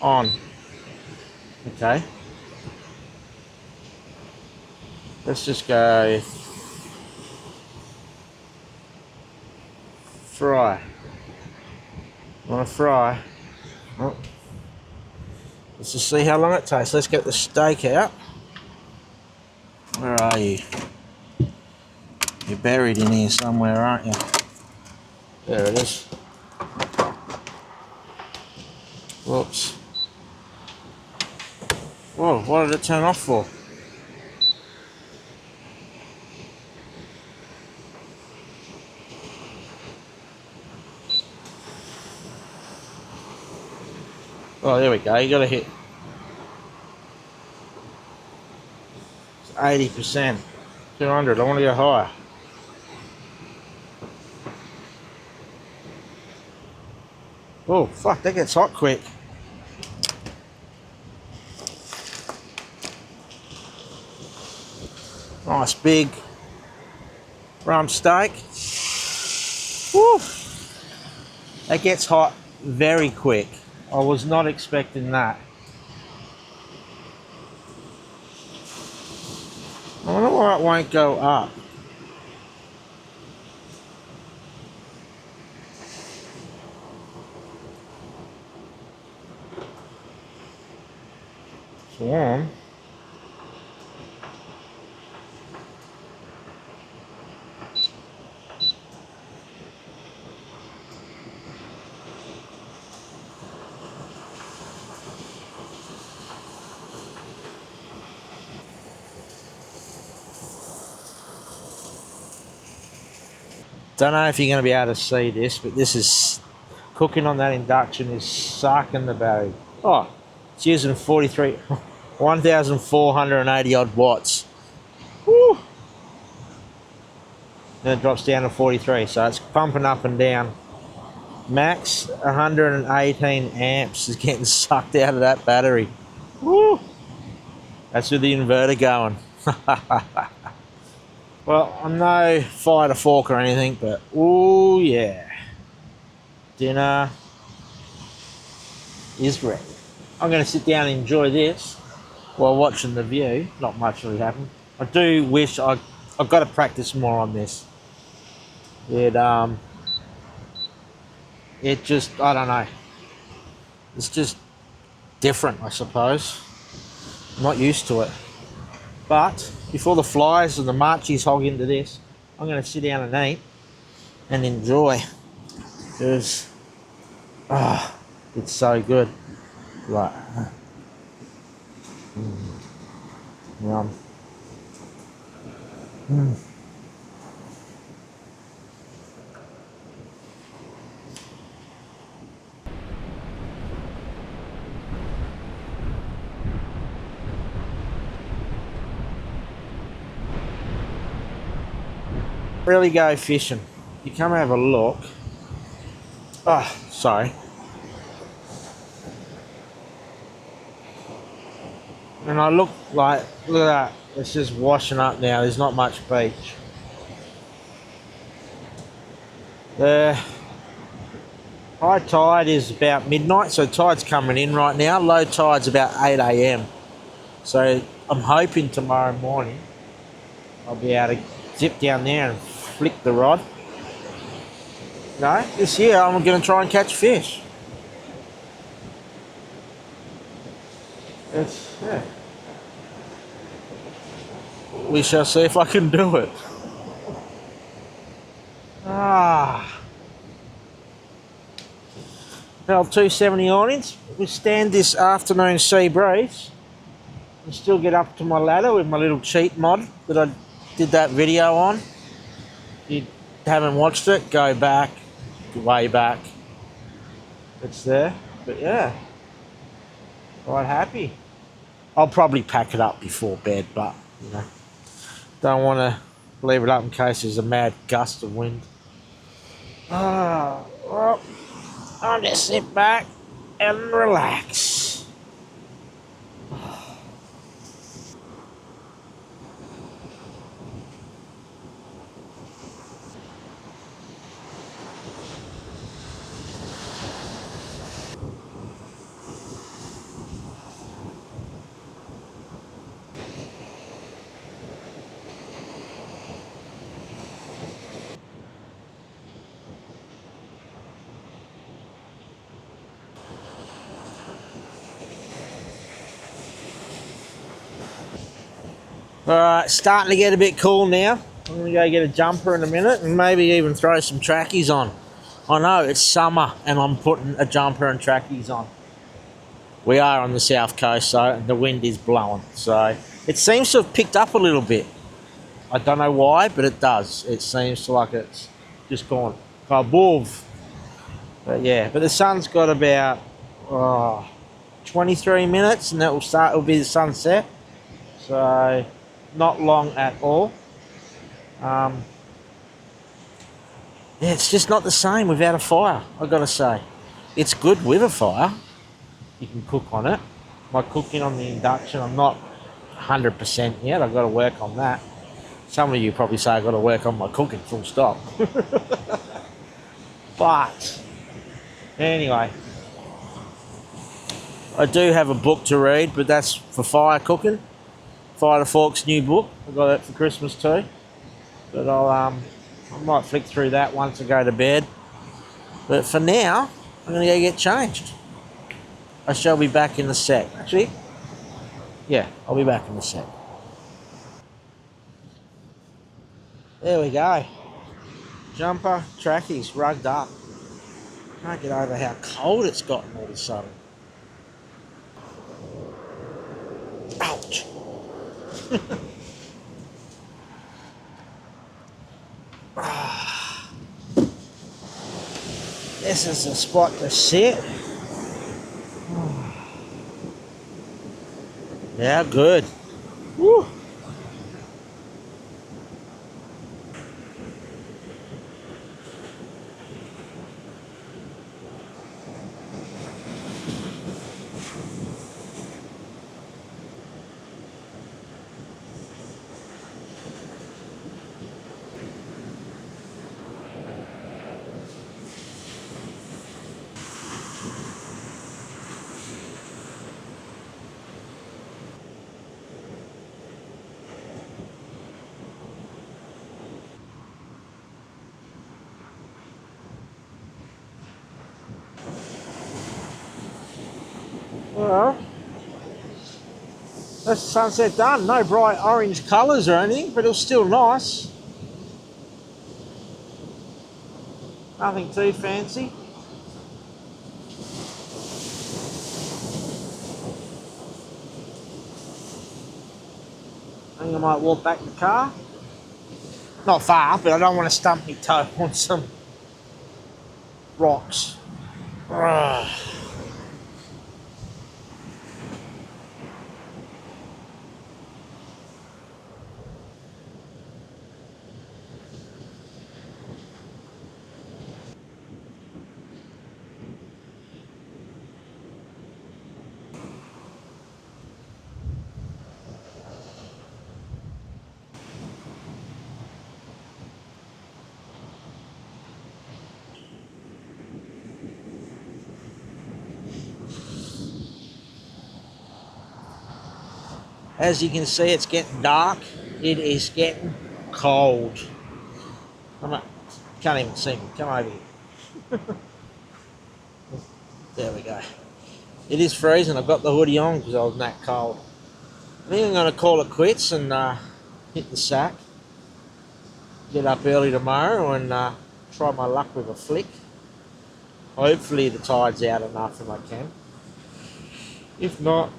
On. Okay. Let's just go fry. Want to fry? Oh. Let's just see how long it takes. Let's get the steak out. Where are you? You're buried in here somewhere, aren't you? There it is. Whoops. Whoa, what did it turn off for? Oh, there we go. You got to hit 80%. 200. I want to go higher. Oh, fuck, that gets hot quick. Nice big rump steak. Woo! That gets hot very quick. I was not expecting that. I wonder why it won't go up. It's warm. Don't know if you're going to be able to see this, but this is cooking on that induction is sucking the battery. Oh, it's using 1,480 odd watts. Woo! Then it drops down to 43, so it's pumping up and down. Max 118 amps is getting sucked out of that battery. Woo! That's with the inverter going. Well, I'm no fire to fork or anything, but oh yeah, dinner is ready. I'm going to sit down and enjoy this while watching the view. Not much really happened. I do wish I've got to practice more on this. It just, I don't know. It's just different, I suppose. I'm not used to it. But before the flies and the marchies hog into this, I'm going to sit down and eat and enjoy. Because, it's so good. Like, yum. Really go fishing. You come have a look. Oh, sorry. And I look at that. It's just washing up now. There's not much beach. The high tide is about midnight, so tide's coming in right now. Low tide's about 8 a.m. So I'm hoping tomorrow morning I'll be able to zip down there and flick the rod. No, this year I'm going to try and catch fish. Yeah. We shall see if I can do it. Well, 270 awnings. We stand this afternoon sea breeze and still get up to my ladder with my little cheat mod that I did that video on. If you haven't watched it, go back, way back. It's there, but yeah, quite happy. I'll probably pack it up before bed, but you know, don't want to leave it up in case there's a mad gust of wind. Well, I'll just sit back and relax. Alright, starting to get a bit cool now. I'm going to go get a jumper in a minute and maybe even throw some trackies on. I know it's summer and I'm putting a jumper and trackies on. We are on the south coast, so and the wind is blowing. So it seems to have picked up a little bit. I don't know why, but it does. It seems like it's just gone above. But yeah, but the sun's got about 23 minutes and it'll be the sunset. So not long at all. Yeah, it's just not the same without a fire, I've got to say. It's good with a fire. You can cook on it. My cooking on the induction, I'm not 100% yet. I've got to work on that. Some of you probably say I've got to work on my cooking, full stop. But anyway, I do have a book to read, but that's for fire cooking. Fire to Fork's new book. I got it for Christmas too. But I might flick through that once I go to bed. But for now, I'm going to go get changed. I shall be back in a sec. Actually, yeah, I'll be back in a sec. There we go. Jumper, trackies, rugged up. Can't get over how cold it's gotten all of a sudden. Ouch. This is the spot to sit. Yeah, good. Woo. Well, that's the sunset done. No bright orange colours or anything, but it was still nice. Nothing too fancy. I think I might walk back to the car. Not far, but I don't want to stump my toe on some rocks. Ugh. As you can see, it's getting dark. It is getting cold. Can't even see me. Come over here. There we go. It is freezing. I've got the hoodie on because I was that cold. I think I'm going to call it quits and hit the sack. Get up early tomorrow and try my luck with a flick. Hopefully the tide's out enough and I can. If not,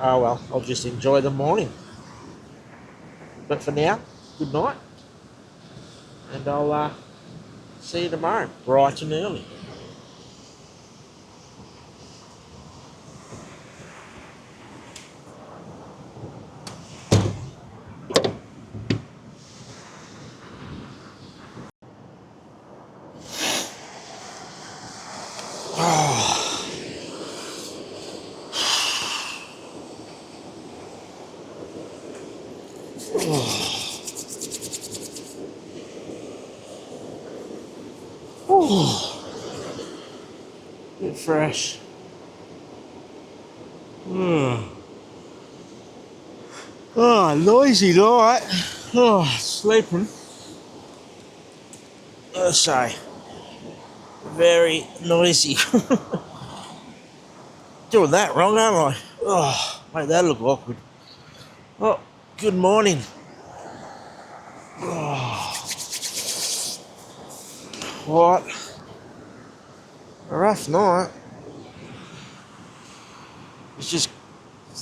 oh well, I'll just enjoy the morning. But for now, good night. And I'll see you tomorrow, bright and early. Bit fresh. Oh, noisy night. Oh, sleeping. Let's say, very noisy. Doing that wrong, aren't I? Oh, made that look awkward. Oh, Good morning. Oh, what a rough night. It's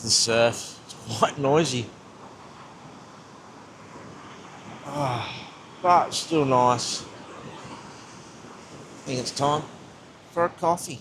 the surf. It's quite noisy. But still nice. I think it's time for a coffee.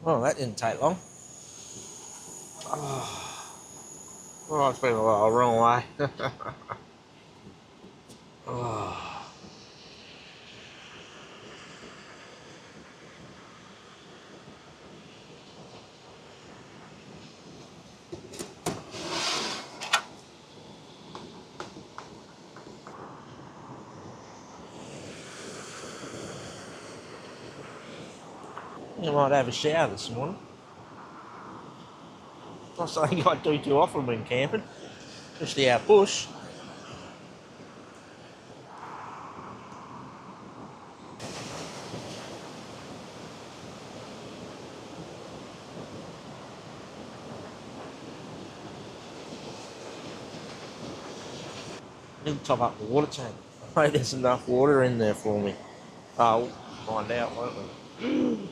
Well, that didn't take long. Oh, it's been a while, wrong way. Oh. You might have a shower this morning. Not something I do too often when camping, especially out bush. I need to top up the water tank. I hope there's enough water in there for me. We'll find out, won't we?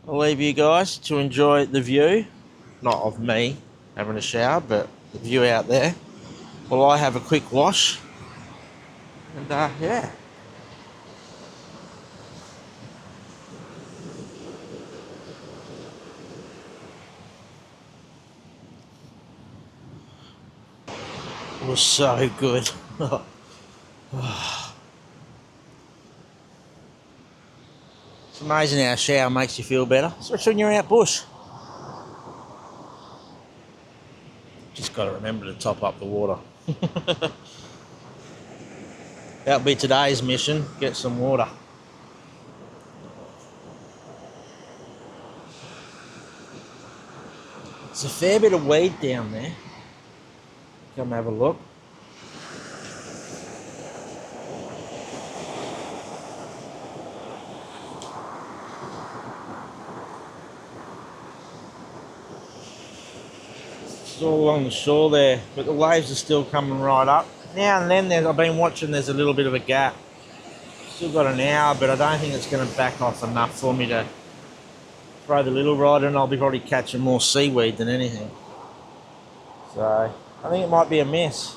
I'll leave you guys to enjoy the view, not of me having a shower, but the view out there. Well, I have a quick wash, and yeah. It was so good. It's amazing how a shower makes you feel better, especially when you're out bush. Just got to remember to top up the water. That'll be today's mission, get some water. There's a fair bit of weed down there. Come have a look. It's all along the shore there, but the waves are still coming right up. Now and then I've been watching, there's a little bit of a gap. Still got an hour, but I don't think it's going to back off enough for me to throw the little rod in. I'll be probably catching more seaweed than anything. So I think it might be a miss.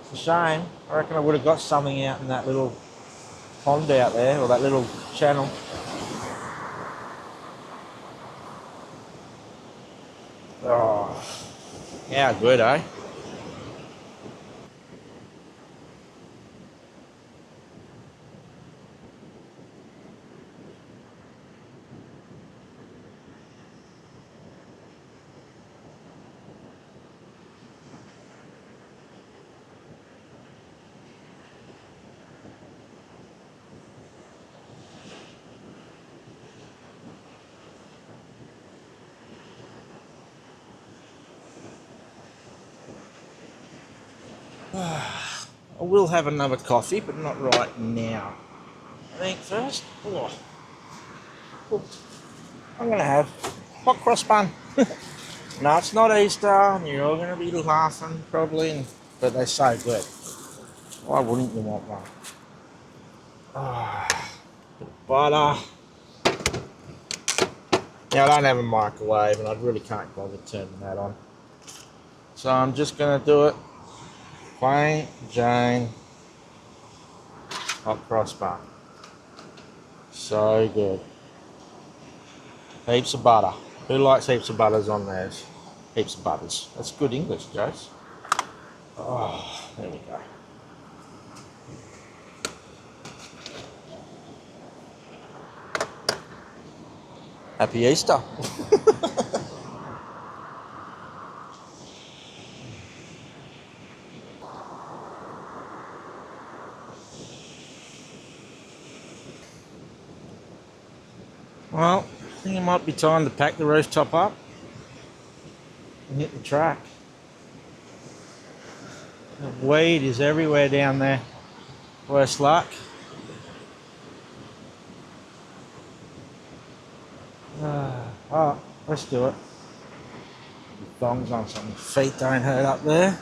It's a shame. I reckon I would have got something out in that little pond out there, or that little channel. Oh, how good, eh? I will have another coffee, but not right now. I think first, I'm going to have hot cross bun. No, it's not Easter, and you're all going to be laughing probably, but they're so good. Why wouldn't you want one? Bit of butter. Now, I don't have a microwave, and I really can't bother turning that on. So I'm just going to do it plain Jane hot cross bun. So good. Heaps of butter. Who likes heaps of butters on theirs? Heaps of butters. That's good English, Jace. Oh, there we go. Happy Easter. Well, I think it might be time to pack the rooftop up and hit the track. The weed is everywhere down there. Worse luck. Oh, let's do it. Thongs on so my feet don't hurt up there.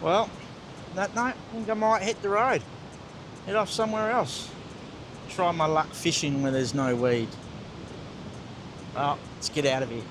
Well, that night I think I might hit the road. Head off somewhere else. Try my luck fishing where there's no weed. Well, let's get out of here.